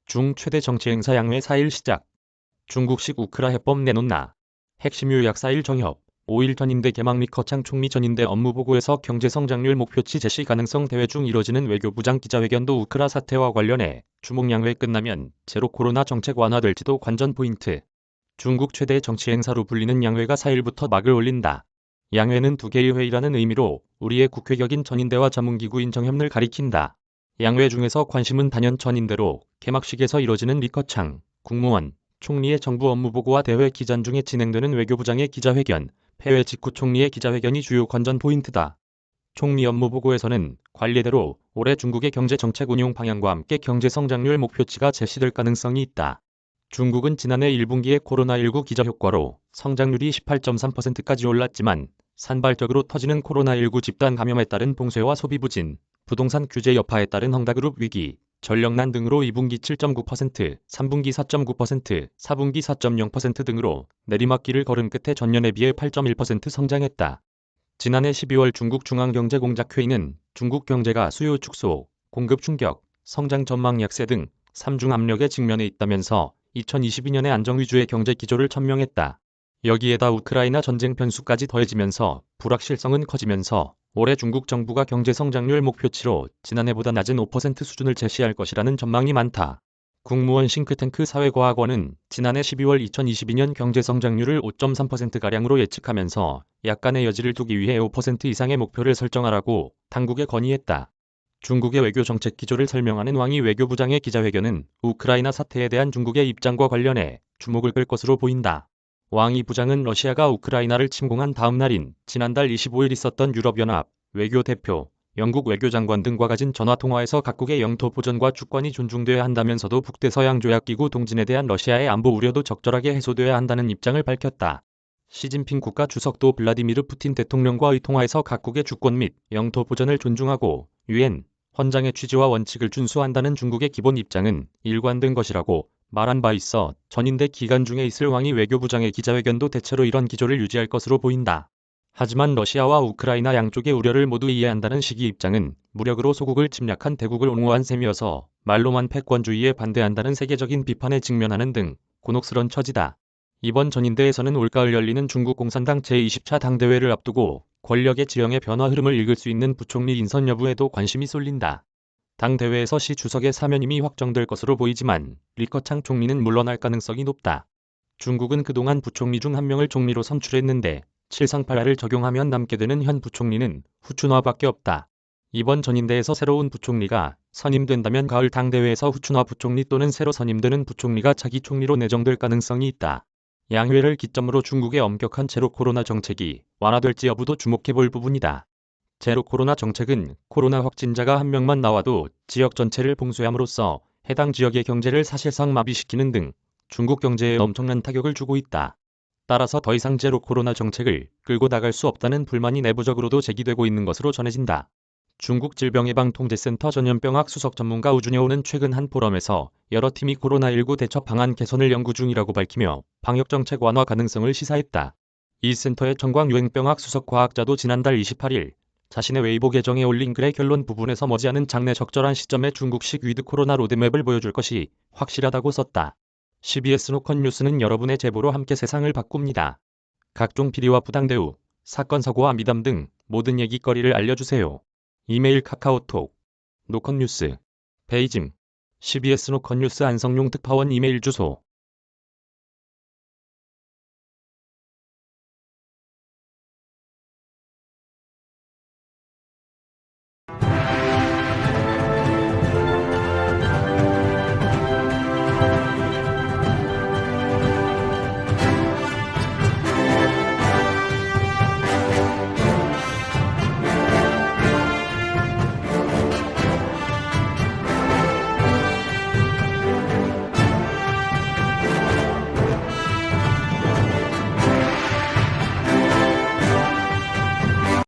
중 최대 정치 행사 양회 4일 시작. 중국식 우크라 해법 내놓나. 핵심 요약 4일 정협. 5일 전인대 개막 리커창 총리 전인대 업무보고에서 경제성장률 목표치 제시 가능성 대회 중 이뤄지는 외교부장 기자회견도 우크라 사태와 관련해 주목 양회 끝나면 제로 코로나 정책 완화될지도 관전 포인트. 중국 최대 정치 행사로 불리는 양회가 4일부터 막을 올린다. 양회는 두 개의 회의라는 의미로 우리의 국회격인 전인대와 자문기구인 정협을 가리킨다. 양회 중에서 관심은 단연 전인대로 개막식에서 이뤄지는 리커창, 국무원, 총리의 정부 업무보고와 대회 기간 중에 진행되는 외교부장의 기자회견, 폐회 직후 총리의 기자회견이 주요 관전 포인트다. 총리 업무보고에서는 관례대로 올해 중국의 경제정책 운용 방향과 함께 경제성장률 목표치가 제시될 가능성이 있다. 중국은 지난해 1분기에 코로나19 기저효과로 성장률이 18.3%까지 올랐지만 산발적으로 터지는 코로나19 집단 감염에 따른 봉쇄와 소비 부진, 부동산 규제 여파에 따른 헝다그룹 위기, 전력난 등으로 2분기 7.9%, 3분기 4.9%, 4분기 4.0% 등으로 내리막길을 걸은 끝에 전년에 비해 8.1% 성장했다. 지난해 12월 중국 중앙경제공작회의는 중국 경제가 수요 축소, 공급 충격, 성장 전망 약세 등 3중 압력에 직면해 있다면서 2022년에 안정 위주의 경제 기조를 천명했다. 여기에다 우크라이나 전쟁 변수까지 더해지면서 불확실성은 커지면서 올해 중국 정부가 경제 성장률 목표치로 지난해보다 낮은 5% 수준을 제시할 것이라는 전망이 많다. 국무원 싱크탱크 사회과학원은 지난해 12월 2022년 경제 성장률을 5.3%가량으로 예측하면서 약간의 여지를 두기 위해 5% 이상의 목표를 설정하라고 당국에 건의했다. 중국의 외교 정책 기조를 설명하는 왕이 외교부장의 기자회견은 우크라이나 사태에 대한 중국의 입장과 관련해 주목을 끌 것으로 보인다. 왕이 부장은 러시아가 우크라이나를 침공한 다음 날인 지난달 25일 있었던 유럽연합 외교대표, 영국 외교장관 등과 가진 전화통화에서 각국의 영토 보전과 주권이 존중돼야 한다면서도 북대서양조약기구 동진에 대한 러시아의 안보 우려도 적절하게 해소돼야 한다는 입장을 밝혔다. 시진핑 국가 주석도 블라디미르 푸틴 대통령과의 통화에서 각국의 주권 및 영토 보전을 존중하고 유엔 헌장의 취지와 원칙을 준수한다는 중국의 기본 입장은 일관된 것이라고 말한 바 있어 전인대 기간 중에 있을 왕이 외교부장의 기자회견도 대체로 이런 기조를 유지할 것으로 보인다. 하지만 러시아와 우크라이나 양쪽의 우려를 모두 이해한다는 시기 입장은 무력으로 소국을 침략한 대국을 옹호한 셈이어서 말로만 패권주의에 반대한다는 세계적인 비판에 직면하는 등 곤혹스런 처지다. 이번 전인대에서는 올가을 열리는 중국 공산당 제20차 당대회를 앞두고 권력의 지형의 변화 흐름을 읽을 수 있는 부총리 인선 여부에도 관심이 쏠린다. 당대회에서 시 주석의 사면임이 확정될 것으로 보이지만 리커창 총리는 물러날 가능성이 높다. 중국은 그동안 부총리 중 한 명을 총리로 선출했는데 7상팔하를 적용하면 남게 되는 현 부총리는 후춘화밖에 없다. 이번 전인대에서 새로운 부총리가 선임된다면 가을 당대회에서 후춘화 부총리 또는 새로 선임되는 부총리가 차기 총리로 내정될 가능성이 있다. 양회를 기점으로 중국의 엄격한 제로 코로나 정책이 완화될지 여부도 주목해볼 부분이다. 제로 코로나 정책은 코로나 확진자가 한 명만 나와도 지역 전체를 봉쇄함으로써 해당 지역의 경제를 사실상 마비시키는 등 중국 경제에 엄청난 타격을 주고 있다. 따라서 더 이상 제로 코로나 정책을 끌고 나갈 수 없다는 불만이 내부적으로도 제기되고 있는 것으로 전해진다. 중국 질병예방통제센터 전염병학 수석 전문가 우준여우는 최근 한 포럼에서 여러 팀이 코로나19 대처 방안 개선을 연구 중이라고 밝히며 방역정책 완화 가능성을 시사했다. 이 센터의 정광유행병학 수석 과학자도 지난달 28일 자신의 웨이보 계정에 올린 글의 결론 부분에서 머지않은 장래 적절한 시점에 중국식 위드 코로나 로드맵을 보여줄 것이 확실하다고 썼다. CBS 노컷 뉴스는 여러분의 제보로 함께 세상을 바꿉니다. 각종 비리와 부당 대우, 사건 사고와 미담 등 모든 얘기거리를 알려주세요. 이메일 카카오톡 노컷뉴스 베이징 CBS 노컷뉴스 안성용 특파원 이메일 주소